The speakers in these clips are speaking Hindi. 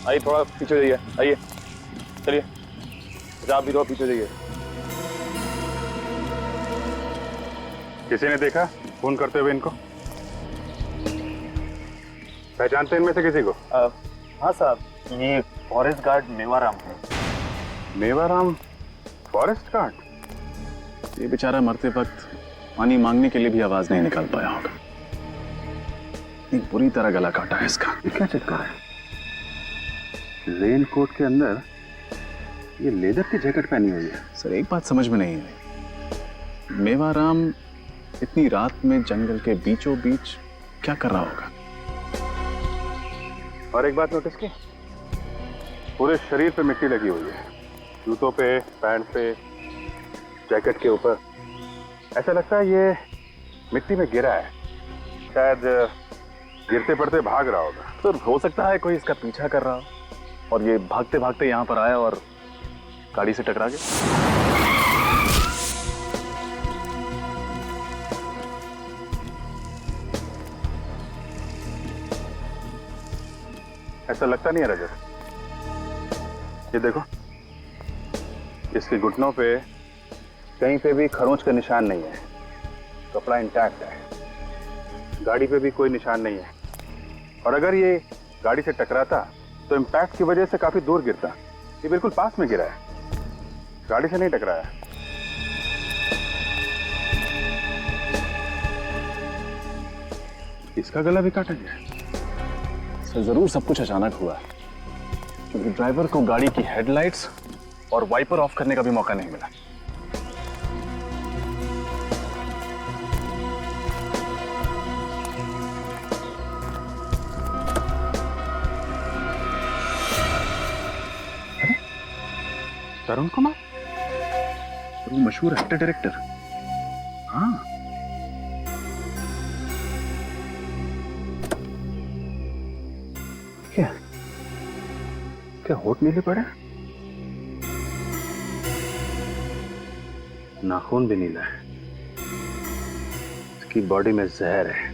आइए थोड़ा पीछे जाइए, आइए चलिए। अच्छा आप भी थोड़ा पीछे जाइए। किसी ने देखा फोन करते हुए इनको? पहचानते हैं इनमें से किसी को? हाँ साहब, ये फॉरेस्ट गार्ड मेवाराम है। Mewaram forest guard? ये बेचारा मरते वक्त पानी मांगने के लिए भी आवाज नहीं निकाल पाया होगा। एक बुरी तरह गला काटा है इसका। ये क्या चक्कर है? रेन कोट के अंदर ये लेदर की जैकेट पहनी हुई है। सर एक बात समझ में नहीं आई, मेवाराम इतनी रात में जंगल के बीचों बीच क्या कर रहा होगा? और एक बात नोटिस की, पूरे शरीर पे मिट्टी लगी हुई है, जूतों पे, पैंट पे, जैकेट के ऊपर। ऐसा लगता है ये मिट्टी में गिरा है, शायद गिरते पड़ते भाग रहा होगा। सर हो सकता है कोई इसका पीछा कर रहा हो और ये भागते भागते यहाँ पर आया और गाड़ी से टकरा गया। ऐसा लगता नहीं है रजत। ये देखो, इसके घुटनों पे कहीं पे भी खरोंच का निशान नहीं है, कपड़ा इंटैक्ट है, गाड़ी पे भी कोई निशान नहीं है। और अगर ये गाड़ी से टकराता तो इम्पैक्ट की वजह से काफी दूर गिरता। ये बिल्कुल पास में गिरा है, गाड़ी से नहीं टकराया। इसका गला भी काटा गया है। सर जरूर सब कुछ अचानक हुआ है, क्योंकि ड्राइवर को गाड़ी की हेडलाइट्स और वाइपर ऑफ करने का भी मौका नहीं मिला। तरुण कुमार, तो वो मशहूर एक्टर डायरेक्टर। हाँ क्या क्या होठ नीले पड़े? नाखून भी नीला है, इसकी बॉडी में जहर है।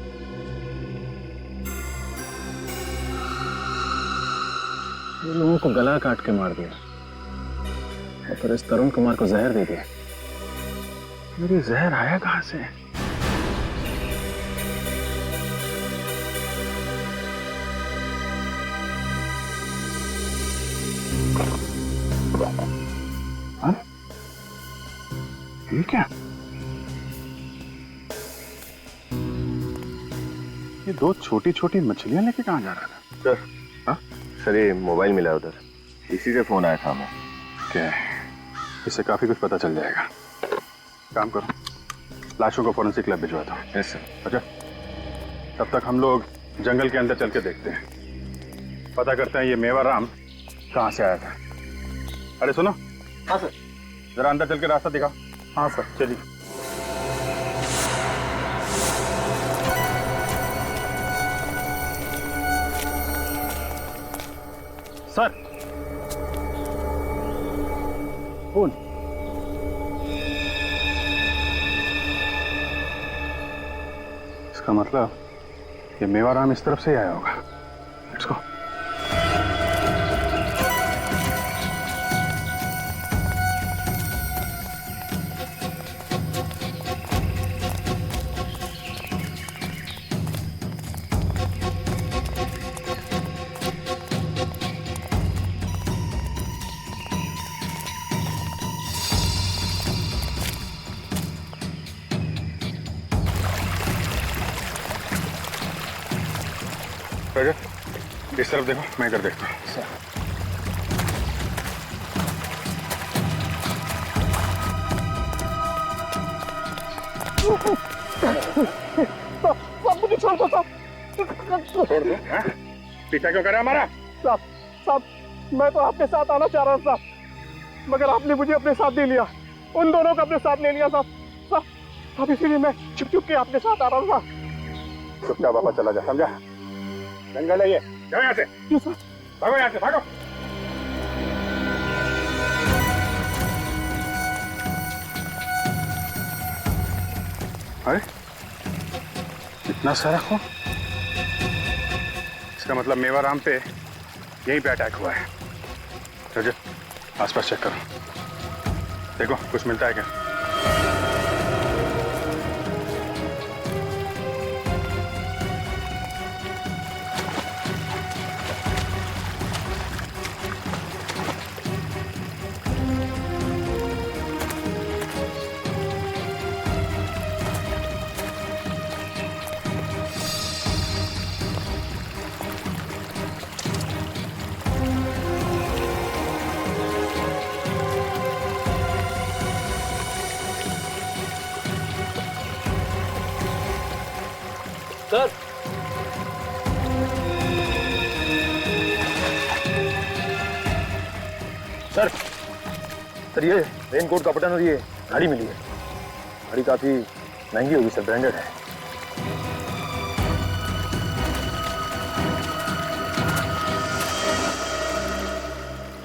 ये लोगों को गला काट के मार दिया और फिर इस तरुण कुमार को जहर दे दिया। मेरी जहर आया कहां से? हाँ? ये क्या? ये दो छोटी छोटी मछलियां लेके कहां जा रहा था? सर, हाँ सर, ये मोबाइल मिला उधर, इसी से फोन आया था हमें। क्या है? इससे काफी कुछ पता चल जाएगा। काम करो, लाशों को फोरेंसिक लैब भिजवा दो। Yes sir. अच्छा, तब तक हम लोग जंगल के अंदर चल के देखते हैं, पता करते हैं ये मेवाराम कहाँ से आया था। अरे सुनो। हाँ सर। जरा अंदर चल के रास्ता दिखाओ। हाँ सर चलिए। Sir phone. इसका मतलब ये मेवाराम इस तरफ से ही आया होगा। Let's go. इस तरफ देखो, मैं इधर देखता हूँ। मुझे छोड़ दो साहब। छोड़ दो? पीछा क्यों करा हमारा? साहब मैं तो आपके साथ आना चाह रहा था, मगर आपने मुझे अपने साथ नहीं लिया। उन दोनों को अपने साथ ले लिया साहब। इसीलिए मैं छुप छुप के आपके साथ आ रहा था। चुपचाप वापस चला जा, समझा? जंगल है ये, जाओ यहाँ से। क्यों सर? भागो यहाँ से, भागो। अरे इतना सारा खून, इसका मतलब मेवाराम पे यहीं पे अटैक हुआ है। रजत आसपास चेक करो, देखो कुछ मिलता है क्या। सर सर सर ये रेनकोट का बटन और ये घड़ी मिली है। घड़ी काफी महंगी होगी सर, ब्रांडेड है।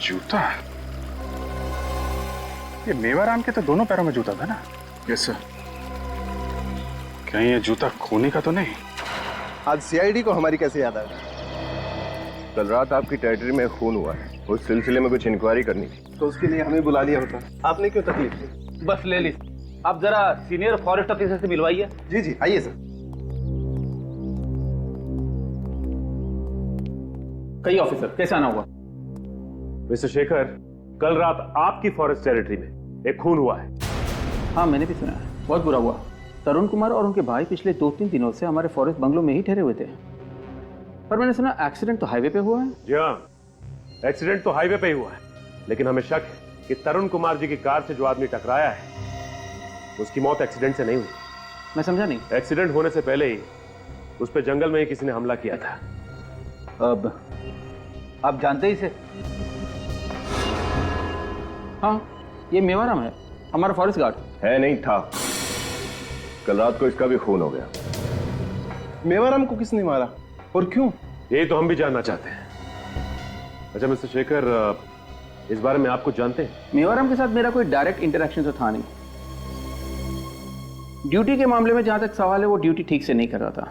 जूता? ये मेवाराम के तो दोनों पैरों में जूता था ना? Yes sir. कहीं ये जूता खोने का तो नहीं? आज सीआईडी को हमारी कैसे याद आ गई? कल रात आपकी टेरिटरी में खून हुआ है, उस सिलसिले में कुछ इंक्वायरी करनी थी। तो उसके लिए हमें बुला लिया होता, आपने क्यों तकलीफ ली? बस ले ली, आप जरा सीनियर फॉरेस्ट ऑफिसर से मिलवाइए। जी जी आइए सर। कई ऑफिसर, कैसे आना हुआ? मिस्टर शेखर, कल रात आपकी फॉरेस्ट टेरिटरी में एक खून हुआ है। हाँ मैंने भी सुना है, बहुत बुरा हुआ। तरुण कुमार और उनके भाई पिछले 2-3 दिनों से हमारे फॉरेस्ट बंगलो में ही ठहरे हुए थे, पर मैंने सुना एक्सीडेंट तो हाईवे पे हुआ है। जी हाँ, एक्सीडेंट तो हाईवे पे ही हुआ है, लेकिन हमें शक है कि तरुण कुमार जी की कार से जो आदमी टकराया है उसकी मौत एक्सीडेंट से नहीं हुई। मैं समझा नहीं। एक्सीडेंट होने से पहले ही उस पर जंगल में ही किसी ने हमला किया था। अब आप जानते ही से? हाँ, ये मेवाराम है, हमारा फॉरेस्ट गार्ड। है नहीं था, कल रात को इसका भी खून हो गया। मेवाराम को किसने मारा और क्यों? यही तो हम भी जानना चाहते हैं। अच्छा मिस्टर शेखर, इस बारे में आप कुछ जानते हैं? मेवाराम के साथ मेरा कोई डायरेक्ट इंटरेक्शन तो था नहीं। ड्यूटी के मामले में जहां तक सवाल है, वो ड्यूटी ठीक से नहीं कर रहा था,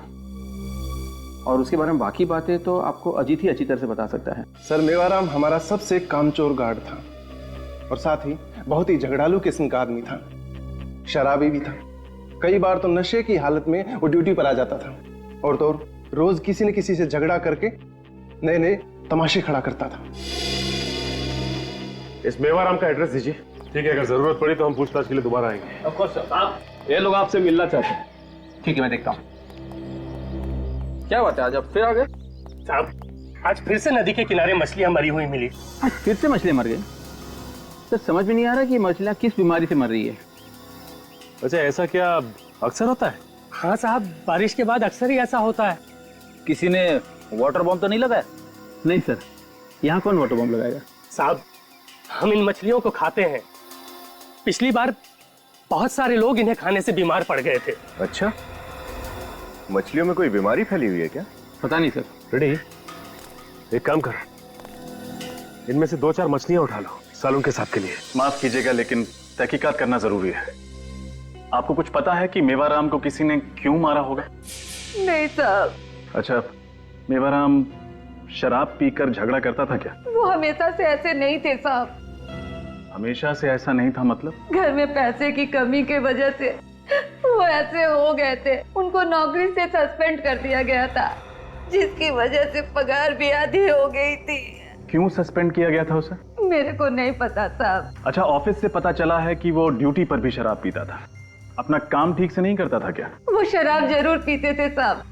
और उसके बारे में बाकी बातें तो आपको अजीत ही अच्छी तरह से बता सकता है। सर मेवाराम हमारा सबसे कामचोर गार्ड था, और साथ ही बहुत ही झगड़ालू किस्म का आदमी था, शराबी भी था। कई बार तो नशे की हालत में वो ड्यूटी पर आ जाता था, और तो और रोज किसी न किसी से झगड़ा करके नए नए तमाशे खड़ा करता था। इस मेवाराम का एड्रेस दीजिए। ठीक है, अगर जरूरत पड़ी तो हम पूछताछ के लिए दोबारा आएंगे। Of course sir. आप ये लोग आपसे मिलना चाहते हैं। ठीक है, मैं देखता हूँ। क्या बात है, आज आप फिर आ गए? साहब आज फिर से नदी के किनारे मछलियां मरी हुई मिली। आज फिर से मछलियां मर गई? सर समझ में नहीं आ रहा कि मछलियां किस बीमारी से मर रही है। अच्छा, ऐसा क्या अक्सर होता है? हाँ साहब, बारिश के बाद अक्सर ही ऐसा होता है। किसी ने वाटर बॉम्ब तो नहीं लगाया? नहीं सर, यहाँ कौन वाटर बॉम्ब लगाएगा? साहब हम इन मछलियों को खाते हैं। पिछली बार बहुत सारे लोग इन्हें खाने से बीमार पड़ गए थे। अच्छा, मछलियों में कोई बीमारी फैली हुई है क्या? पता नहीं सर। रेडी, एक काम कर, इनमें से 2-4 मछलियां उठा लो सालों के साथ के लिए। माफ कीजिएगा, लेकिन तहकीकात करना जरूरी है। आपको कुछ पता है कि मेवाराम को किसी ने क्यों मारा होगा? नहीं साहब। अच्छा, मेवाराम शराब पीकर झगड़ा करता था क्या? वो हमेशा से ऐसे नहीं थे साहब। हमेशा से ऐसा नहीं था मतलब? घर में पैसे की कमी के वजह से वो ऐसे हो गए थे। उनको नौकरी से सस्पेंड कर दिया गया था, जिसकी वजह से पगार भी आधी हो गई थी। क्यों सस्पेंड किया गया था उसे? मेरे को नहीं पता साहब। अच्छा, ऑफिस से पता चला है कि वो ड्यूटी पर भी शराब पीता था। अपना काम ठीक से नहीं करता था क्या? वो शराब जरूर पीते थे साहब,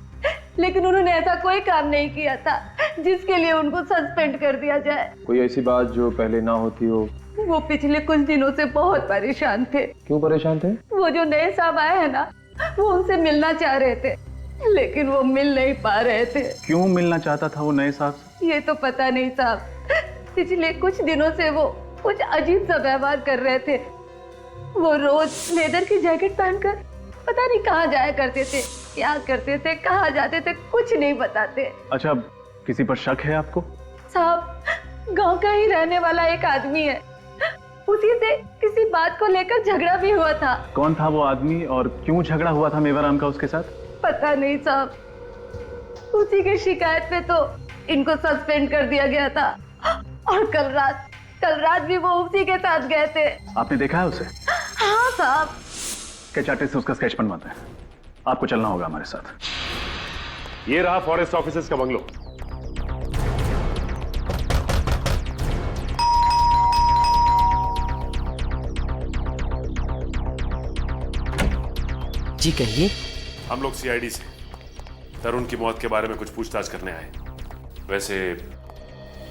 लेकिन उन्होंने ऐसा कोई काम नहीं किया था जिसके लिए उनको सस्पेंड कर दिया जाए। कोई ऐसी बात जो पहले ना होती हो? वो पिछले कुछ दिनों से बहुत परेशान थे। क्यों परेशान थे? वो जो नए साहब आए हैं ना, वो उनसे मिलना चाह रहे थे, लेकिन वो मिल नहीं पा रहे थे। क्यों मिलना चाहता था वो नए साहब से? ये तो पता नहीं साहब। पिछले कुछ दिनों से वो कुछ अजीब सा व्यवहार कर रहे थे। वो रोज लेदर की जैकेट पहनकर पता नहीं कहाँ जाया करते थे, क्या करते थे, कहाँ जाते थे, कुछ नहीं बताते। अच्छा, किसी पर शक है आपको? साहब गांव का ही रहने वाला एक आदमी है, उसी से किसी बात को लेकर झगड़ा भी हुआ था। कौन था वो आदमी और क्यों झगड़ा हुआ था मेवाराम का उसके साथ? पता नहीं साहब। उसी की शिकायत पे तो इनको सस्पेंड कर दिया गया था। और कल रात भी वो उसी के साथ गए थे। आपने देखा है उसे? हाँ साहब। स्केच आर्टिस्ट से उसका स्केच बनवाते हैं। आपको चलना होगा हमारे साथ। ये रहा फॉरेस्ट ऑफिसर्स का बंगलो। जी कहिए। हम लोग सीआईडी से तरुण की मौत के बारे में कुछ पूछताछ करने आए। वैसे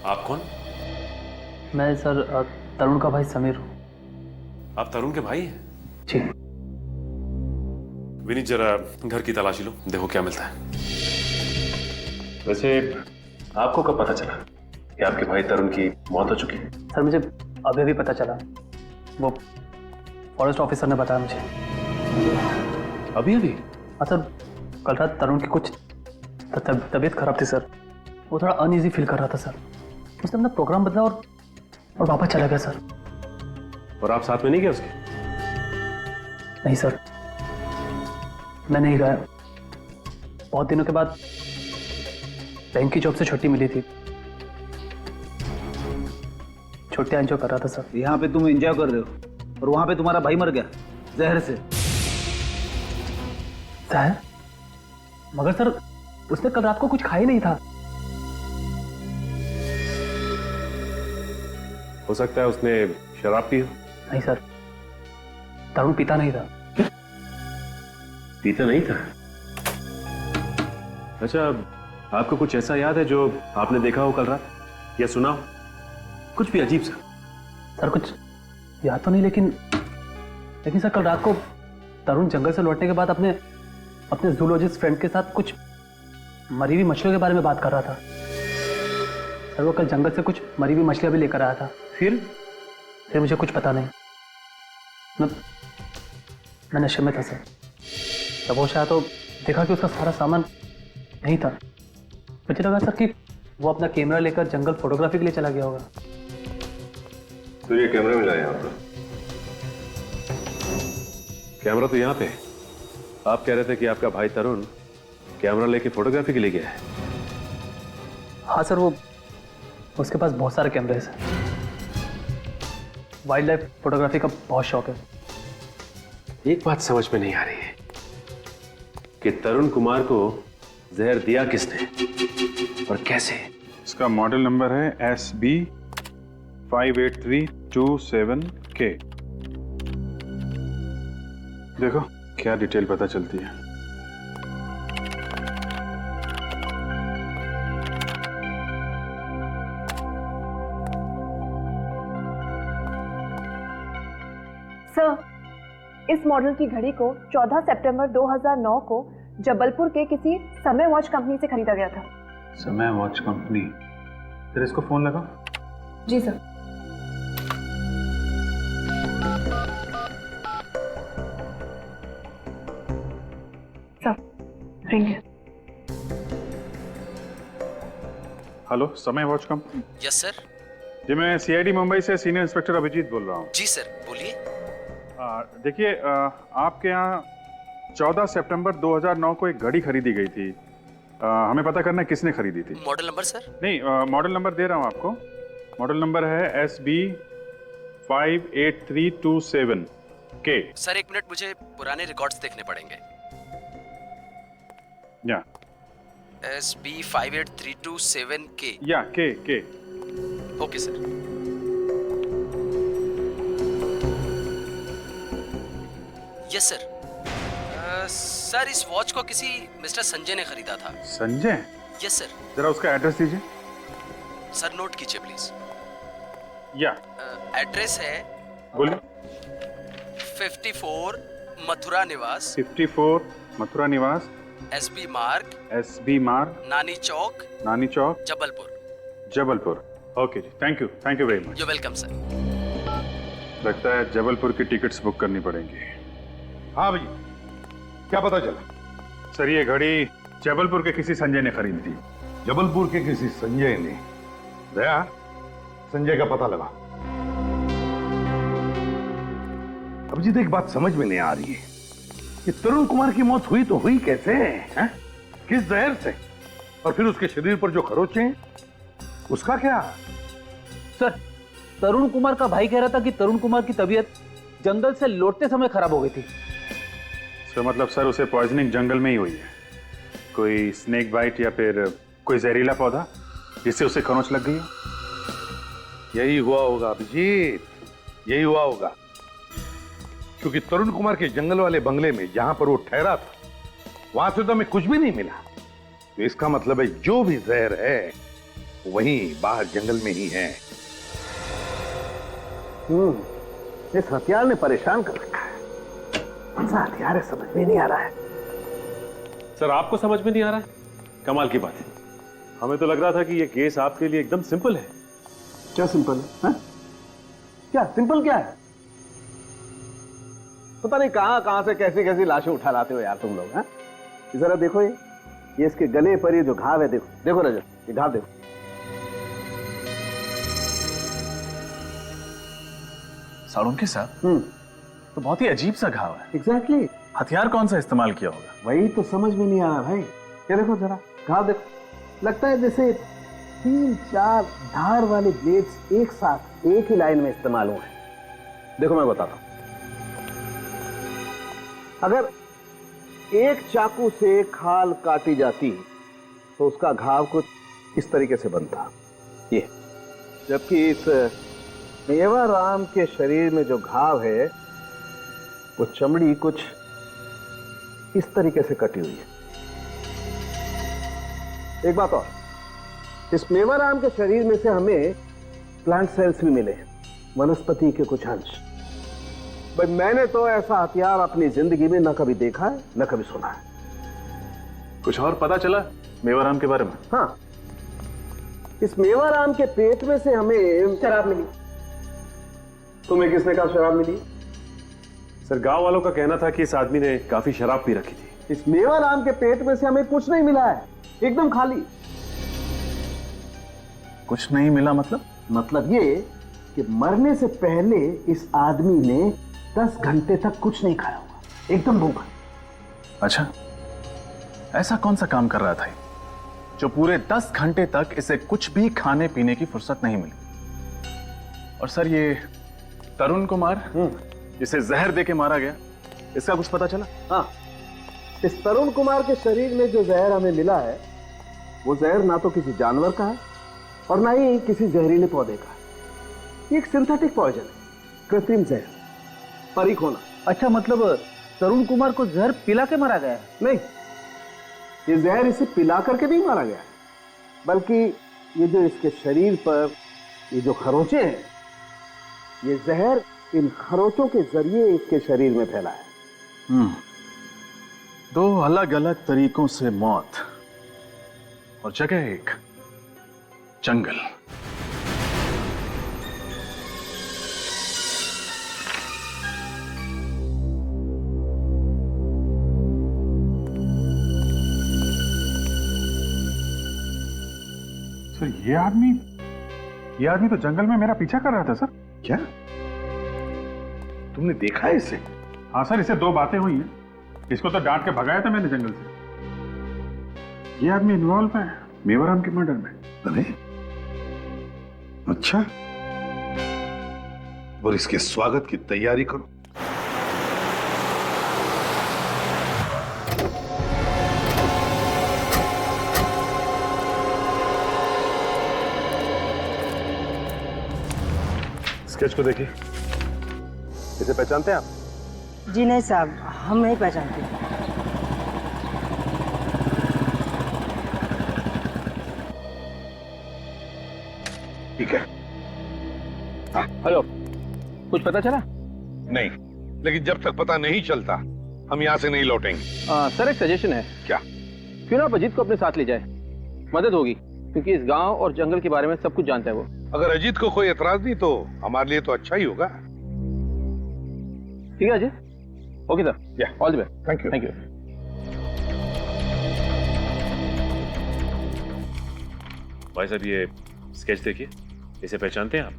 आप कौन? मैं सर तरुण का भाई समीर हूँ। आप तरुण के भाई हैं? जी। विनीत जरा घर की तलाशी लो, देखो क्या मिलता है। वैसे आपको कब पता चला कि आपके भाई तरुण की मौत हो चुकी है? सर मुझे अभी भी पता चला, वो फॉरेस्ट ऑफिसर ने बताया मुझे। अभी अभी? हाँ सर, कल रात तरुण की कुछ तबीयत खराब थी सर। वो थोड़ा अनईजी फील कर रहा था सर। उसने अपना प्रोग्राम बदला और वापस चला गया सर। और आप साथ में नहीं गए उसके? नहीं सर, मैं नहीं गया। बहुत दिनों के बाद बैंक की जॉब से छुट्टी मिली थी, छुट्टियां एंजॉय कर रहा था सर। यहाँ पे तुम एंजॉय कर रहे हो और वहां पे तुम्हारा भाई मर गया जहर से। जहर? मगर सर उसने कल रात को कुछ खाया नहीं था। हो सकता है उसने शराब पी हो। नहीं सर, तरुण पीता नहीं था। पीता नहीं था? अच्छा, आपको कुछ ऐसा याद है जो आपने देखा हो कल रात या सुना हो? कुछ भी अजीब सा? सर कुछ याद तो नहीं, लेकिन सर कल रात को तरुण जंगल से लौटने के बाद अपने जूलॉजिस्ट फ्रेंड के साथ कुछ मरी हुई मछलियों के बारे में बात कर रहा था। सर वो कल जंगल से कुछ मरी हुई मछलियां भी लेकर आया था। फिर मुझे कुछ पता नहीं। मैं नशे में था सर। जब होश आया तो देखा कि उसका सारा सामान नहीं था। मुझे लगा सर कि वो अपना कैमरा लेकर जंगल फोटोग्राफी के लिए चला गया होगा। तो ये कैमरा मिला यहाँ पर? कैमरा तो यहाँ पे है। आप कह रहे थे कि आपका भाई तरुण कैमरा लेके फोटोग्राफी के लिए गया है? हाँ सर, वो उसके पास बहुत सारे कैमरे हैं। वाइल्ड लाइफ फोटोग्राफी का बहुत शौक है। एक बात समझ में नहीं आ रही है कि तरुण कुमार को जहर दिया किसने और कैसे? इसका मॉडल नंबर है SB 58327K। देखो क्या डिटेल पता चलती है। सर, इस मॉडल की घड़ी को 14 सितंबर 2009 को जबलपुर के किसी समय वॉच कंपनी से खरीदा गया था। समय वॉच कंपनी? फिर इसको फोन लगा। जी सर। रिंग है। Hello, Samay watch company? Yes sir. जी मैं CID मुंबई से सीनियर इंस्पेक्टर अभिजीत बोल रहा हूँ। जी सर, बोलिए। देखिए, आपके यहाँ 14 सितंबर 2009 को एक घड़ी खरीदी गई थी। हमें पता करना है किसने खरीदी थी। Model number sir? नहीं, मॉडल नंबर दे रहा हूँ आपको। मॉडल नंबर है SB 58327K। सर एक मिनट, मुझे पुराने रिकॉर्ड्स देखने पड़ेंगे। या SB 58327K। या K। Okay sir. Yes sir. Sir इस वॉच को किसी मिस्टर संजय ने खरीदा था। संजय? Yes sir. जरा उसका एड्रेस दीजिए। सर नोट कीजिए प्लीज। या एड्रेस है, बोलिए। 54 मथुरा निवास। 54 मथुरा निवास। SB मार्ग नानी चौक जबलपुर। ओके जी, thank you very much. You welcome sir. लगता है जबलपुर की टिकट्स बुक करनी पड़ेंगी। हाँ भैया, क्या पता चला? सर ये घड़ी जबलपुर के किसी संजय ने खरीदी थी। जबलपुर के किसी संजय ने? दया, संजय का पता लगा। अभिजीत, एक बात समझ में नहीं आ रही है कि तरुण कुमार की मौत हुई तो हुई कैसे है? किस जहर से? और फिर उसके शरीर पर जो खरोचे हैं उसका क्या? सर, तरुण कुमार का भाई कह रहा था कि तरुण कुमार की तबीयत जंगल से लौटते समय खराब हो गई थी। तो मतलब सर उसे पॉइजनिंग जंगल में ही हुई है? कोई स्नेक बाइट या फिर कोई जहरीला पौधा जिससे उसे खरोंच लग गई हो? यही हुआ होगा अभिजीत, यही हुआ होगा। क्योंकि तरुण कुमार के जंगल वाले बंगले में जहां पर वो ठहरा था वहां से तो हमें कुछ भी नहीं मिला। तो इसका मतलब है जो भी जहर है वहीं बाहर जंगल में ही है। इस हथियार ने परेशान कर रखा है। कौन सा हथियार है समझ में नहीं आ रहा है। सर आपको समझ में नहीं आ रहा है? कमाल की बात है। हमें तो लग रहा था कि ये केस आपके लिए एकदम सिंपल है। क्या सिंपल है? क्या सिंपल क्या है? पता नहीं कहां से कैसी कैसी लाशें उठा लाते हो यार तुम लोग। हैं? जरा देखो ये इसके गले पर ये जो घाव है, देखो देखो रजत, ये घाव देखो। साळुंखे साहब, तो बहुत ही अजीब सा घाव है। एग्जैक्टली। हथियार कौन सा इस्तेमाल किया होगा? वही तो समझ में नहीं आ रहा भाई। ये देखो जरा घाव देखो, लगता है जैसे 3-4 धार वाले ब्लेड्स एक साथ एक ही लाइन में इस्तेमाल हुए हैं। देखो मैं बताता हूं, अगर एक चाकू से खाल काटी जाती तो उसका घाव कुछ इस तरीके से बनता ये, जबकि इस मेवाराम के शरीर में जो घाव है वो चमड़ी कुछ इस तरीके से कटी हुई है। एक बात और, इस मेवाराम के शरीर में से हमें प्लांट सेल्स भी मिले, वनस्पति के कुछ अंश। भाई मैंने तो ऐसा हथियार अपनी जिंदगी में न कभी देखा है न कभी सुना है। कुछ और पता चला मेवाराम के बारे में? हाँ, इस मेवाराम के पेट में से हमें शराब मिली। तुम्हें किसने कहा शराब मिली? सर गांव वालों का कहना था कि इस आदमी ने काफी शराब पी रखी थी। इस मेवाराम के पेट में से हमें कुछ नहीं मिला है, एकदम खाली। कुछ नहीं मिला मतलब? मतलब ये कि मरने से पहले इस आदमी ने 10 घंटे तक कुछ नहीं खाया होगा, एकदम भूखा। अच्छा, ऐसा कौन सा काम कर रहा था जो पूरे 10 घंटे तक इसे कुछ भी खाने पीने की फुर्सत नहीं मिली? और सर ये तरुण कुमार जिसे जहर देके मारा गया, इसका कुछ पता चला? हाँ, इस तरुण कुमार के शरीर में जो जहर हमें मिला है वो जहर ना तो किसी जानवर का है और ना ही किसी जहरीले पौधे का है। ये एक सिंथेटिक पॉइजन है, कृत्रिम जहर, परीख होना। अच्छा, मतलब तरुण कुमार को जहर पिला के मारा गया है? नहीं, ये जहर इसे पिला करके नहीं मारा गया है, बल्कि ये जो इसके शरीर पर ये जो खरोंचे हैं, ये जहर इन खरोंचों के जरिए इसके शरीर में फैला है। 2 अलग अलग तरीकों से मौत और जगह एक जंगल। सर ये आदमी तो जंगल में मेरा पीछा कर रहा था सर। क्या तुमने देखा है इसे? हाँ सर, इसे 2 बातें हुई हैं। इसको तो डांट के भगाया था मैंने जंगल से। ये आदमी इन्वॉल्व है मेवाराम के मर्डर में। अरे अच्छा, और इसके स्वागत की तैयारी करो। स्केच को देखिए, इसे पहचानते हैं आप? जी नहीं साहब, हम नहीं पहचानते। ठीक है। हेलो, कुछ पता चला? नहीं, लेकिन जब तक पता नहीं चलता हम यहाँ से नहीं लौटेंगे। सर एक सजेशन है। क्या? क्यों ना आप अजीत को अपने साथ ले जाए, मदद होगी, क्योंकि इस गांव और जंगल के बारे में सब कुछ जानता है वो। अगर अजीत को कोई एतराज नहीं तो हमारे लिए तो अच्छा ही होगा। ठीक है Ajit, okay sir, all the best. Thank you. Thank you. भाई साहब ये स्केच देखिए, इसे पहचानते हैं आप?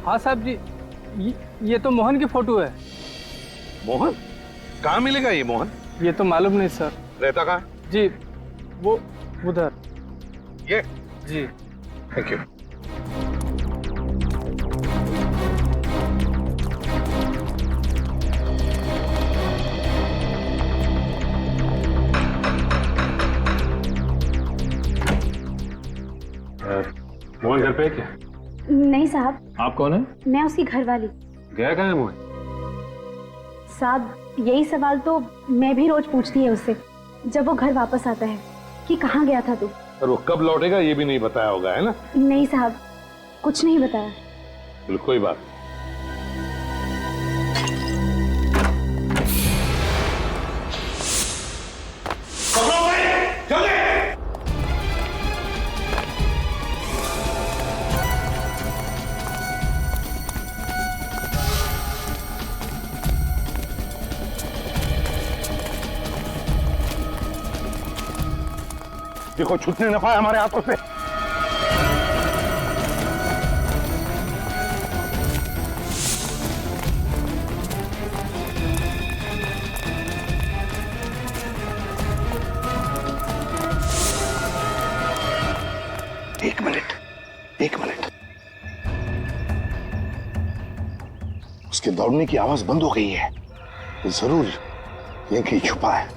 हाँ साहब जी, ये तो मोहन की फोटो है। मोहन? कहाँ मिलेगा ये मोहन? ये तो मालूम नहीं सर। रहता कहाँ? जी वो उधर। ये? जी थैंक यू। मोहन घर पे है क्या? नहीं साहब। आप कौन है? मैं उसकी घरवाली। गया कहाँ है मोहन? साहब यही सवाल तो मैं भी रोज पूछती है उससे जब वो घर वापस आता है कि कहाँ गया था तू। और वो कब लौटेगा ये भी नहीं बताया होगा, है ना? नहीं साहब, कुछ नहीं बताया। चलो कोई बात नहीं। देखो छूटने न पाए हमारे हाथों से। एक मिनट। उसके दौड़ने की आवाज बंद हो गई है। तो जरूर यहीं कहीं छुपा है,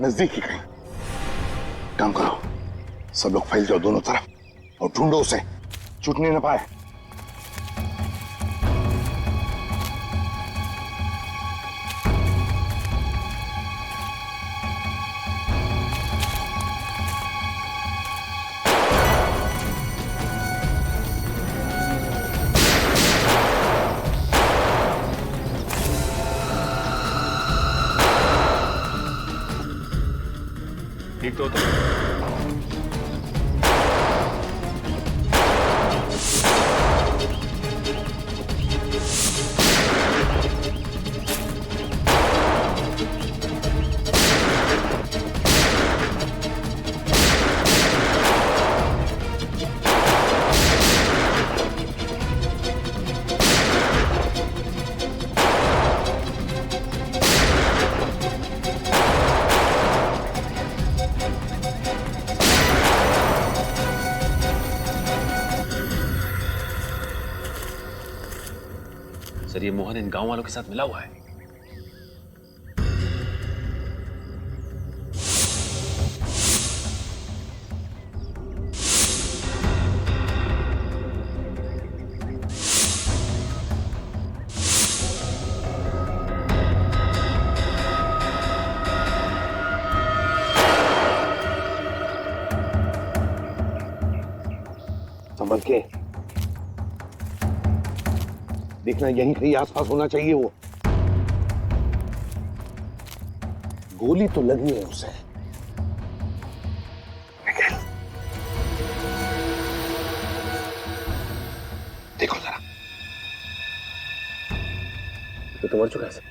नजदीक ही कहीं। काम करो, सब लोग फैल जाओ दोनों तरफ और ढूंढो उसे, छूटने न पाए। ठीक तो सर ये मोहन इन गांव वालों के साथ मिला हुआ है। संभल के देखना, यहीं कहीं आसपास होना चाहिए वो। गोली तो लगी है उसे। देखो जरा, ये तो मर चुका है सर।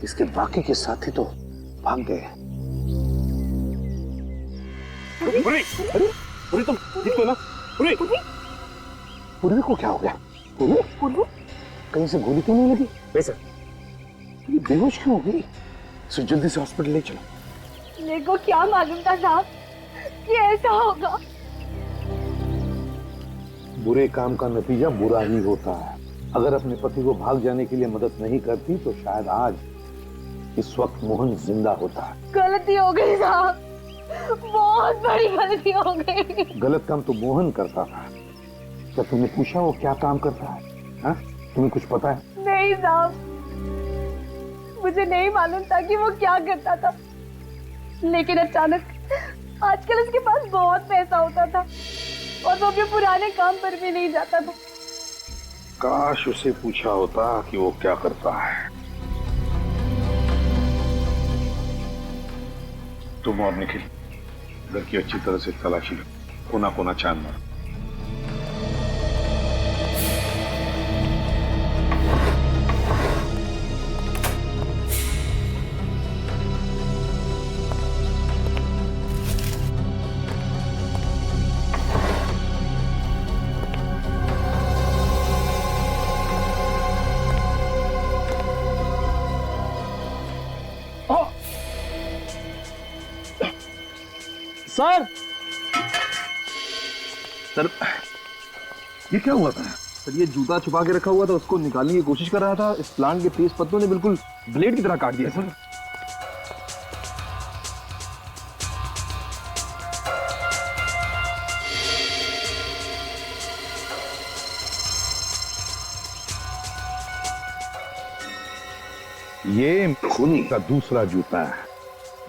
इसके बाकी के साथी तो भाग गए। अरे तुम ठीक तो ना? पूर्वी को क्या हो गया? पूर्वी कहीं से गोली तो नहीं लगी? नहीं सर। ये बेहोश क्यों हो गई? इसे जल्दी से हॉस्पिटल ले चलो। मेरे को क्या मालूम था साहब कि ऐसा होगा। बुरे काम का नतीजा बुरा ही होता है। अगर अपने पति को भाग जाने के लिए मदद नहीं करती तो शायद आज इस वक्त मोहन जिंदा होता। गलती हो गई साहब, बहुत बड़ी गलती हो गई। गलत काम तो मोहन करता था। क्या तुमने पूछा वो क्या काम करता है? हा? तुम्हें कुछ पता है? नहीं साहब, मुझे नहीं मालूम था कि वो क्या करता था, लेकिन अचानक आजकल उसके पास बहुत पैसा होता था और वो अपने पुराने काम पर भी नहीं जाता था। काश उसे पूछा होता कि वो क्या करता है। तुम और निखिल घर की अच्छी तरह से तलाशी लो, कोना कोना छान मारो। सर सर ये क्या हुआ था? सर ये जूता छुपा के रखा हुआ था, उसको निकालने की कोशिश कर रहा था। इस प्लांट के तेज पत्तों ने बिल्कुल ब्लेड की तरह काट दिया सर। ये खूनी का दूसरा जूता है,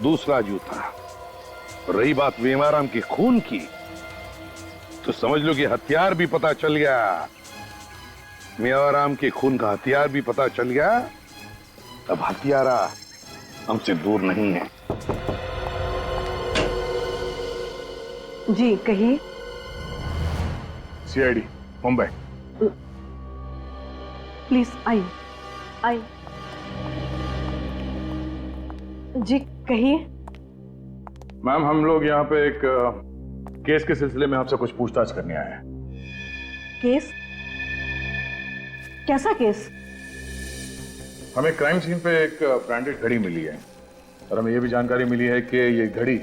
दूसरा जूता। रही बात वेमाराम के खून की, तो समझ लो कि हथियार भी पता चल गया। मेवाराम के खून का हथियार भी पता चल गया। अब हथियारा हमसे दूर नहीं है। जी कहिए। सीआईडी मुंबई। प्लीज आइए आइए। जी कहिए। मैम हम लोग यहाँ पे एक केस के सिलसिले में आपसे कुछ पूछताछ करने आए हैं। केस? कैसा केस? हमें क्राइम सीन पे एक ब्रांडेड घड़ी मिली है और हमें यह भी जानकारी मिली है कि ये घड़ी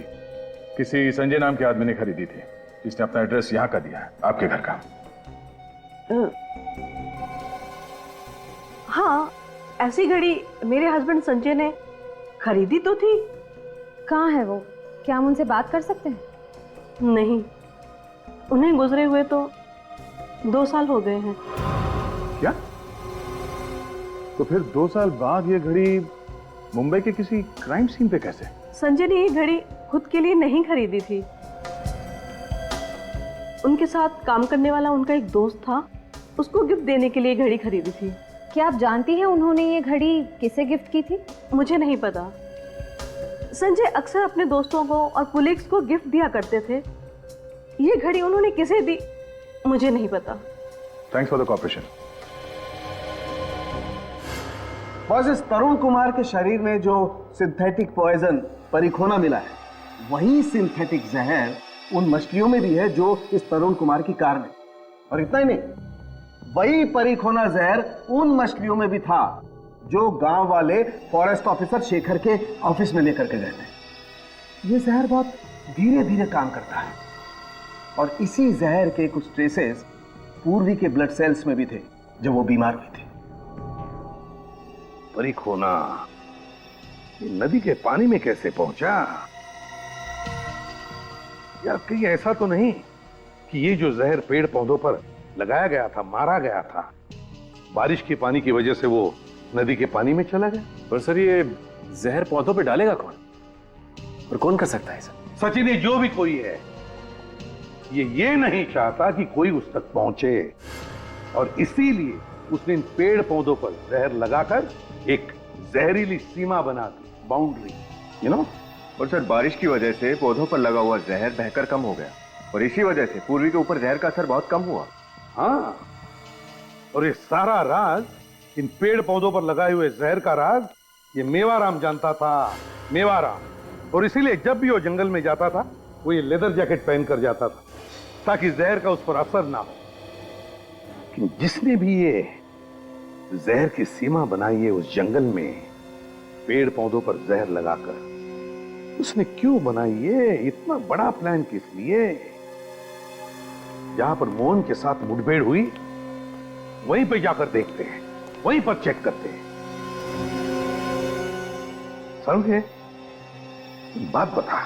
किसी संजय नाम के आदमी ने खरीदी थी, जिसने अपना एड्रेस यहाँ का दिया है, आपके घर का। हाँ, ऐसी घड़ी मेरे हस्बैंड संजय ने खरीदी तो थी। कहाँ है वो? क्या हम उनसे बात कर सकते हैं? नहीं, उन्हें गुजरे हुए तो 2 साल हो गए हैं। क्या? तो फिर 2 साल बाद ये घड़ी मुंबई के किसी क्राइम सीन पे कैसे? संजय ने ये घड़ी खुद के लिए नहीं खरीदी थी। उनके साथ काम करने वाला उनका एक दोस्त था, उसको गिफ्ट देने के लिए घड़ी खरीदी थी। क्या आप जानती हैं उन्होंने ये घड़ी किसे गिफ्ट की थी? मुझे नहीं पता। संजय अक्सर अपने दोस्तों को और पुलिस को गिफ्ट दिया करते थे। ये घड़ी उन्होंने किसे दी मुझे नहीं पता। Thanks for the cooperation. बस इस तरुण कुमार के शरीर में जो सिंथेटिक पॉइजन परिखोना मिला है, वही सिंथेटिक जहर उन मछलियों में भी है जो इस तरुण कुमार की कार में। और इतना ही नहीं, वही परिखोना जहर उन मछलियों में भी था जो गांव वाले फॉरेस्ट ऑफिसर शेखर के ऑफिस में लेकर के गए थे। ये जहर बहुत धीरे धीरे काम करता है और इसी जहर के कुछ ट्रेसेस पूर्वी के ब्लड सेल्स में भी थे जब वो बीमार हुई थी। परिखोना ये नदी के पानी में कैसे पहुंचा? यार कहीं ऐसा तो नहीं कि ये जो जहर पेड़ पौधों पर लगाया गया था, मारा गया था, बारिश के पानी की वजह से वो नदी के पानी में चला गया? पर सर ये जहर पौधों पे डालेगा कौन और कौन कर सकता है सर? सचिन, ये जो भी कोई है ये नहीं चाहता कि कोई उस तक पहुंचे और इसीलिए उसने इन पेड़ पौधों पर जहर लगाकर एक जहरीली सीमा बना दी, बाउंड्री, यू नो। और सर बारिश की वजह से पौधों पर लगा हुआ जहर बहकर कम हो गया और इसी वजह से पूर्वी के ऊपर जहर का असर बहुत कम हुआ। हाँ, और ये सारा राज, इन पेड़ पौधों पर लगाए हुए जहर का राज, ये मेवाराम जानता था, मेवाराम। और इसीलिए जब भी वो जंगल में जाता था वो ये लेदर जैकेट पहन कर जाता था ताकि जहर का उस पर असर ना हो। लेकिन जिसने भी ये जहर की सीमा बनाई है उस जंगल में पेड़ पौधों पर जहर लगाकर, उसने क्यों बनाई है? इतना बड़ा प्लान किस लिए? जहां पर मोहन के साथ मुठभेड़ हुई वहीं पे जाकर देखते हैं, वहीं पर चेक करते हैं। समझे? बात बता,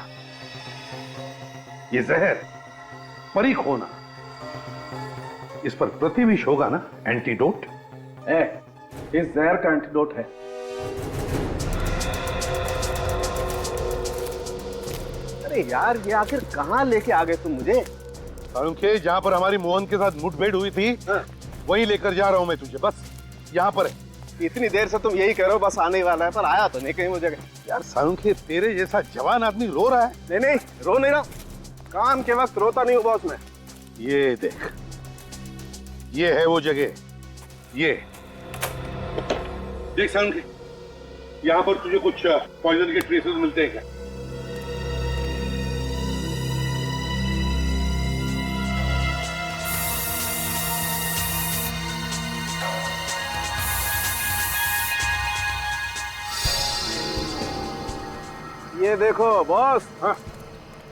ये जहर परिखोना, इस पर प्रतिविष होगा ना एंटीडोट? इस जहर का एंटीडोट है। अरे यार ये आखिर कहां लेके आ गए तुम मुझे? जहां पर हमारी मोहन के साथ मुठभेड़ हुई थी वहीं लेकर जा रहा हूं मैं तुझे। बस यहाँ पर है। इतनी देर से तुम यही कह रहे हो बस आने वाला है, पर आया तो नहीं कहीं मुझे। यार सालुंखे, तेरे जैसा जवान आदमी रो रहा है। नहीं रो नहीं रहा, काम के वक्त रोता नहीं हूँ बॉस मैं। ये देख, ये है वो जगह, ये देख सालुंखे, यहाँ पर तुझे कुछ पॉइजन के ट्रेसेस मिलते हैं क्या? ये देखो बॉस, हाँ,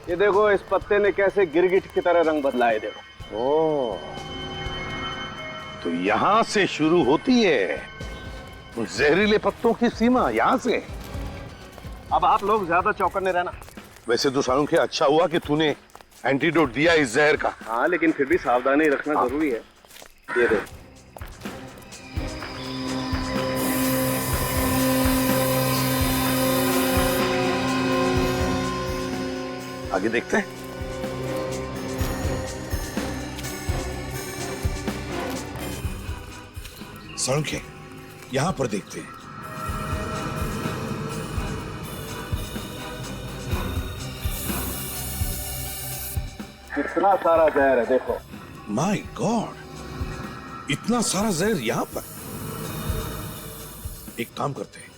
ये देखो इस पत्ते ने कैसे गिरगिट की तरह रंग बदला है, देखो। ओ, तो यहां से शुरू होती है उन जहरीले पत्तों की सीमा, यहां से। अब आप लोग ज्यादा चौकन्ने रहना। वैसे तो सालुंखे अच्छा हुआ कि तूने एंटीडोट दिया इस जहर का। हाँ, लेकिन फिर भी सावधानी रखना जरूरी है। ये देखो। आगे देखते हैं। सालुंखे, यहां पर देखते हैं। कितना सारा जहर है, देखो। माय गॉड, इतना सारा जहर यहां पर। एक काम करते हैं,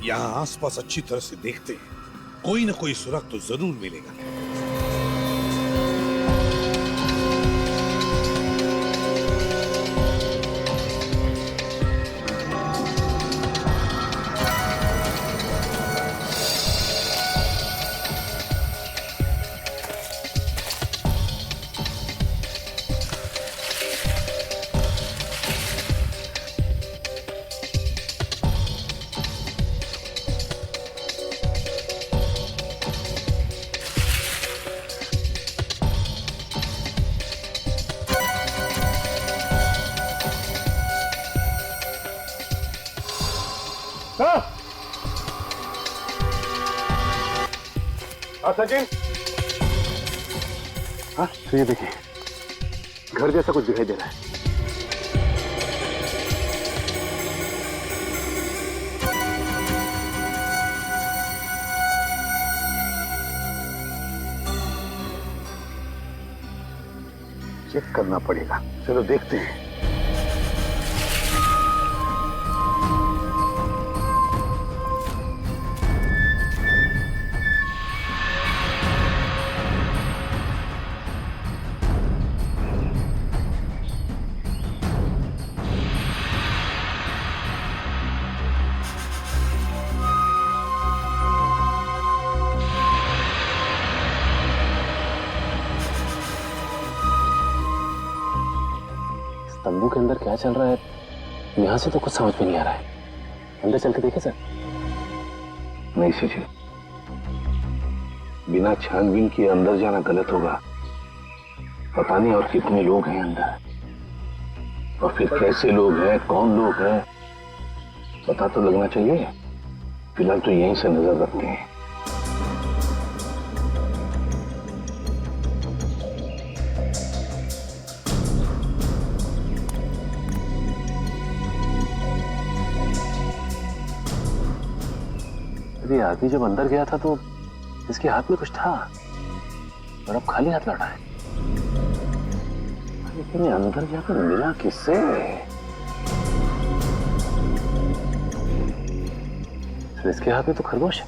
यहां आसपास अच्छी तरह से देखते हैं, कोई ना कोई सुराग तो जरूर मिलेगा। सचिन, हाँ तो ये देखिए, घर जैसा कुछ दिखाई दे रहा है। चेक करना पड़ेगा, चलो देखते हैं। तंबू के अंदर क्या चल रहा है यहां से तो कुछ समझ में नहीं आ रहा है। अंदर चल के देखे सर। नहीं सचिन, बिना छानबीन के अंदर जाना गलत होगा। पता नहीं और कितने लोग हैं अंदर, और फिर कैसे लोग हैं, कौन लोग हैं, पता तो लगना चाहिए। फिलहाल तो यहीं से नजर रखते हैं। ये आदमी जब अंदर गया था तो इसके हाथ में कुछ था, और अब खाली हाथ लौटा है। लेकिन अंदर जाकर मिला किससे? तो इसके हाथ में तो खरगोश है।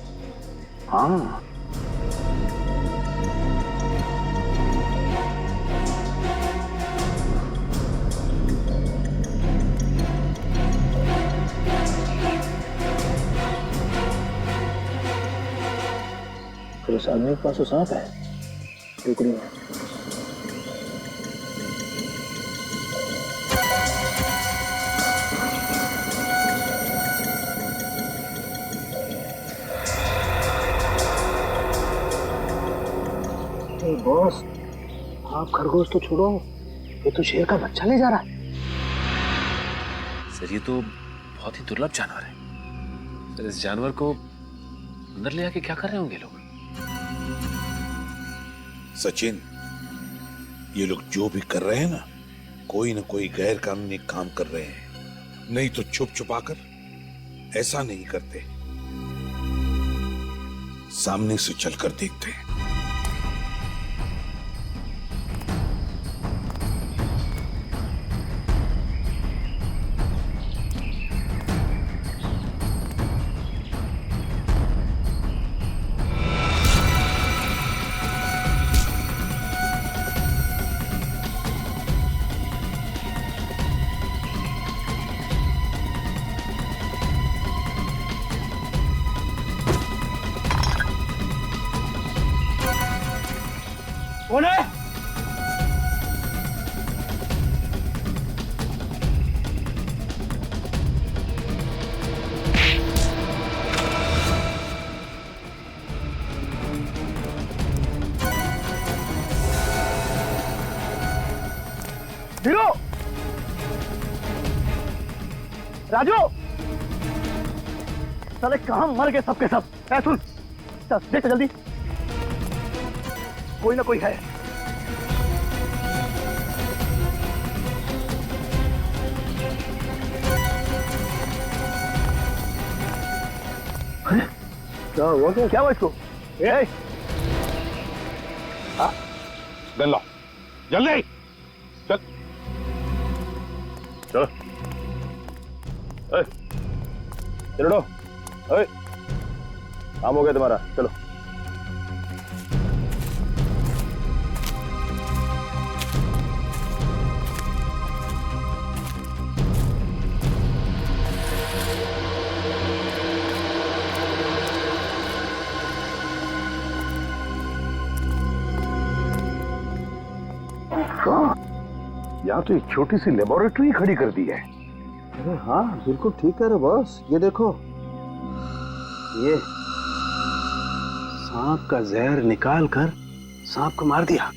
हाँ, फिर उस आदमी के पास तो सांप है टुकड़ी में। बॉस, आप खरगोश तो छोड़ो, ये तो शेर का बच्चा ले जा रहा है। सर ये तो बहुत ही दुर्लभ जानवर है सर। इस जानवर को अंदर ले आके क्या कर रहे होंगे लोग? सचिन, ये लोग जो भी कर रहे हैं ना कोई गैर कानूनी काम कर रहे हैं। नहीं तो छुप छुपाकर ऐसा नहीं करते, सामने से चलकर देखते हैं। राजू, साले कहां मर गए सबके सब? ऐ सुन, चल देख तो जल्दी, कोई ना कोई है। क्या हुआ? क्या हुआ इसको? गन लो, जल्दी चल। चलो चलो, काम हो गया तुम्हारा, चलो। यहाँ तो एक छोटी सी लेबोरेटरी खड़ी कर दी है। अरे हाँ, बिल्कुल ठीक है रे बॉस। ये देखो, ये सांप का जहर निकाल कर सांप को मार दिया।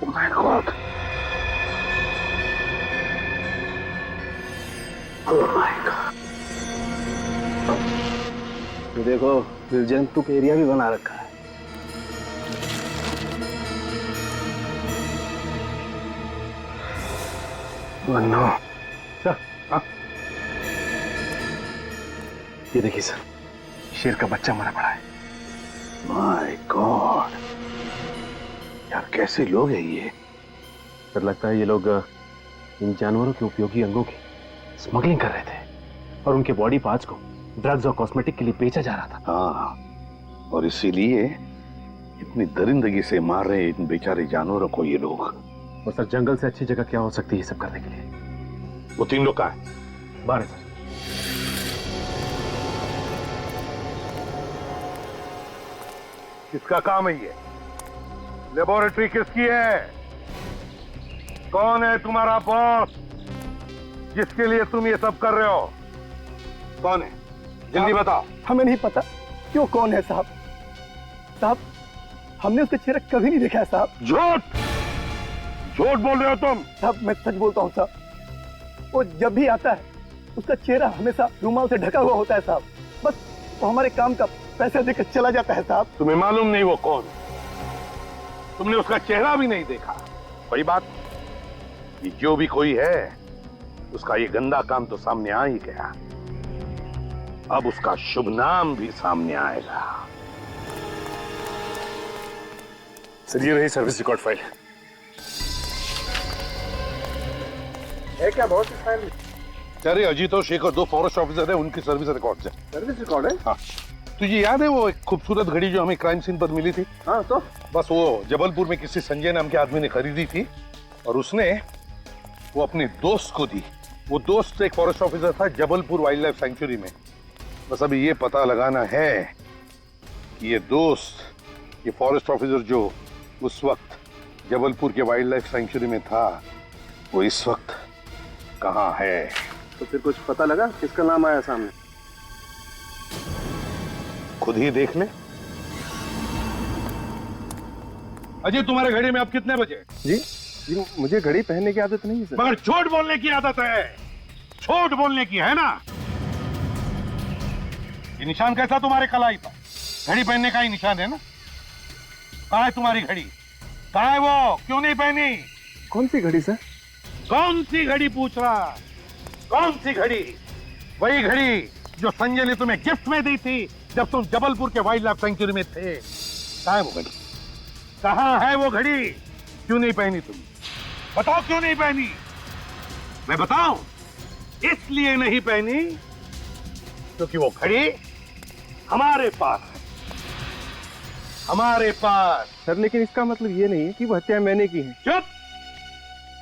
Oh my God! Oh my God! ये देखो, निर्जंतुक एरिया भी बना रखा है। नो सर, ये देखिए सर, शेर का बच्चा मरा पड़ा है। माय गॉड, यार कैसे लोग हैं ये? सर लगता है ये लोग इन जानवरों के उपयोगी अंगों की स्मगलिंग कर रहे थे और उनके बॉडी पार्ट्स को ड्रग्स और कॉस्मेटिक के लिए बेचा जा रहा था। हाँ, और इसीलिए इतनी दरिंदगी से मार रहे इन बेचारे जानवरों को ये लोग। और सर जंगल से अच्छी जगह क्या हो सकती है सब करने के लिए? वो 3 लोग कहाँ हैं? बाहर सर। किसका काम है ये? लेबोरेटरी किसकी है? कौन है तुम्हारा बॉस जिसके लिए तुम ये सब कर रहे हो? कौन है? जल्दी बताओ। हमें नहीं पता क्यों कौन है साहब। साहब, हमने उसका चेहरा कभी नहीं देखा है साहब। झूठ झूठ बोल रहे हो तुम। साहब मैं सच बोलता हूँ साहब। वो जब भी आता है उसका चेहरा हमेशा रुमाल से ढका हुआ होता है साहब। बस वो हमारे काम का पैसा देकर चला जाता है साहब। तुम्हें मालूम नहीं वो कौन? तुमने उसका चेहरा भी नहीं देखा। वही बात, ये जो भी कोई है उसका ये गंदा काम तो सामने आ ही गया, अब उसका शुभ नाम भी सामने आएगा। सर ये रही सर्विस रिकॉर्ड फाइल। है क्या बहुत फाइल? अरे अजीत और शेखर 2 फॉरेस्ट ऑफिसर है, उनकी सर्विस रिकॉर्ड है। सर्विस रिकॉर्ड है? हाँ। तुझे याद है वो एक खूबसूरत घड़ी जो हमें क्राइम सीन पर मिली थी? हाँ तो बस वो जबलपुर में किसी संजय नाम के आदमी ने खरीदी थी और उसने वो अपने दोस्त को दी। वो दोस्त एक फॉरेस्ट ऑफिसर था जबलपुर वाइल्ड लाइफ सेंचुरी में। बस अभी ये पता लगाना है कि ये दोस्त, ये फॉरेस्ट ऑफिसर जो उस वक्त जबलपुर के वाइल्ड लाइफ सेंचुरी में था, वो इस वक्त कहाँ है? तो फिर कुछ पता लगा किसका नाम आया सामने? खुद ही देख ले। अजय तुम्हारे घड़ी में अब कितने बजे? जी मुझे घड़ी पहनने की आदत नहीं है सर। मगर झूठ बोलने की आदत है, झूठ बोलने की है ना? ये निशान कैसा तुम्हारे कलाई पर? घड़ी पहनने का ही निशान है ना? कहाँ है तुम्हारी घड़ी? कहाँ है वो? क्यों नहीं पहनी? कौन सी घड़ी सर? कौन सी घड़ी पूछ रहा? कौन सी घड़ी? वही घड़ी जो संजय ने तुम्हें गिफ्ट में दी थी जब तुम जबलपुर के वाइल्ड लाइफ सेंचुरी में थे। कहाँ है वो घड़ी? कहाँ है वो घड़ी? क्यों नहीं पहनी तुम? बताओ क्यों नहीं पहनी? मैं बताऊं? इसलिए नहीं पहनी क्योंकि वो घड़ी हमारे पास है, हमारे पास। सर लेकिन इसका मतलब ये नहीं है कि वो हत्या मैंने की है। चुप!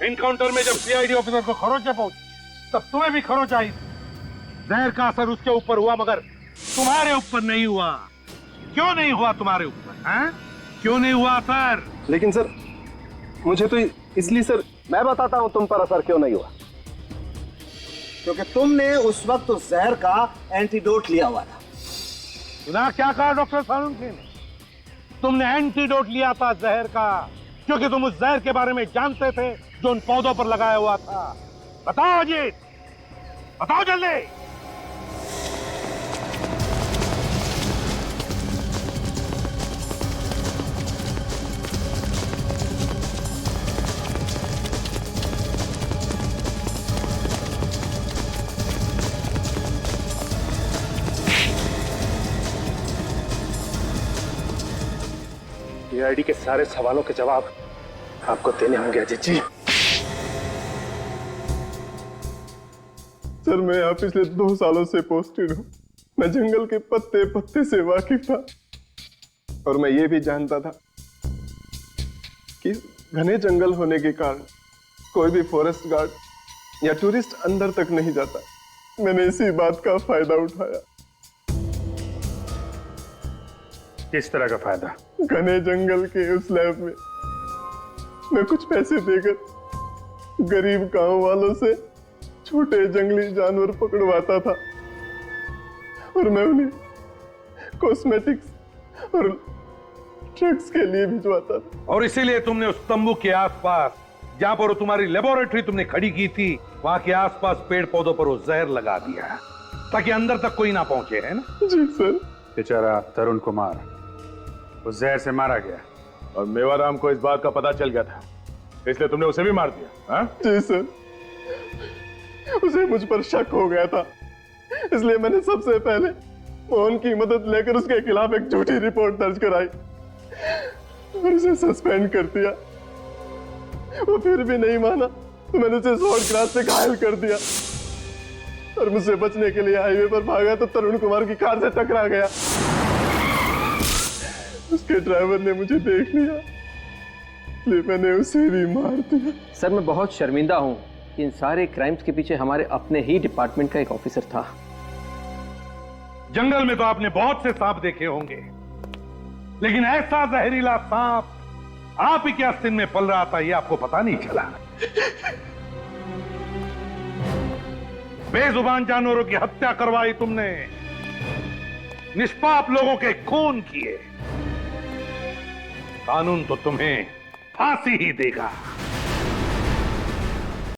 एनकाउंटर में जब सीआईडी ऑफिसर को खरोच पहुंची तब तुम्हें भी खरोच आई। जहर का असर उसके ऊपर हुआ मगर तुम्हारे ऊपर नहीं हुआ। क्यों नहीं हुआ तुम्हारे ऊपर? हैं? क्यों नहीं हुआ असर? लेकिन सर मुझे तो इसलिए सर। मैं बताता हूं तुम पर असर क्यों नहीं हुआ। क्योंकि तुमने उस वक्त उस जहर का एंटीडोट लिया हुआ था। सुना क्या कहा डॉक्टर सालुंखे ने? तुमने एंटीडोट लिया था जहर का, क्योंकि तुम उस जहर के बारे में जानते थे जो उन पौधों पर लगाया हुआ था। बताओ अजीत, बताओ जल्दी। सीआईडी के सारे सवालों के जवाब आपको देने होंगे अजीत जी। सर मैं यहाँ पिछले 2 सालों से पोस्टेड हूँ। मैं जंगल के पत्ते पत्ते से वाकिफ था और मैं ये भी जानता था कि घने जंगल होने के कारण कोई भी फॉरेस्ट गार्ड या टूरिस्ट अंदर तक नहीं जाता। मैंने इसी बात का फायदा उठाया। किस तरह का फायदा? घने जंगल के उस लैब में मैं कुछ पैसे देकर गरीब गांव वालों से छोटे जंगली जानवर पकड़वाता था और मैं उन्हें कॉस्मेटिक्स और ड्रग्स के लिए भिजवाता था। और इसीलिए तुमने उस तंबू के आसपास, जहां पर तुम्हारी लेबोरेटरी तुमने खड़ी की थी, वहां के आसपास पेड़ पौधों पर वो जहर लगा दिया ताकि अंदर तक कोई ना पहुंचे, है ना? जी सर। बेचारा तरुण कुमार उस जहर से मारा गया और मेवाराम को इस बात का पता चल गया था, इसलिए तुमने उसे भी मार दिया। हाँ? जी सर, उसे मुझ पर शक हो गया था, इसलिए मैंने सबसे पहले मोहन की मदद लेकर उसके खिलाफ एक झूठी रिपोर्ट दर्ज कराई और उसे सस्पेंड कर दिया। वो फिर भी नहीं माना तो मैंने उसे शॉर्ट क्लास से घायल कर दिया और मुझसे बचने के लिए हाईवे पर भागा तो तरुण कुमार की कार से टकरा गया। उसके ड्राइवर ने मुझे देख लिया, इसलिए मैंने उसे भी मार दिया। सर मैं बहुत शर्मिंदा हूं कि इन सारे क्राइम्स के पीछे हमारे अपने ही डिपार्टमेंट का एक ऑफिसर था। जंगल में तो आपने बहुत से सांप देखे होंगे, लेकिन ऐसा जहरीला सांप आप ही के आस्तीन में पल रहा था ये आपको पता नहीं चला। बेजुबान जानवरों की हत्या करवाई तुमने, निष्पाप लोगों के खून किए। कानून तो तुम्हें फांसी ही देगा।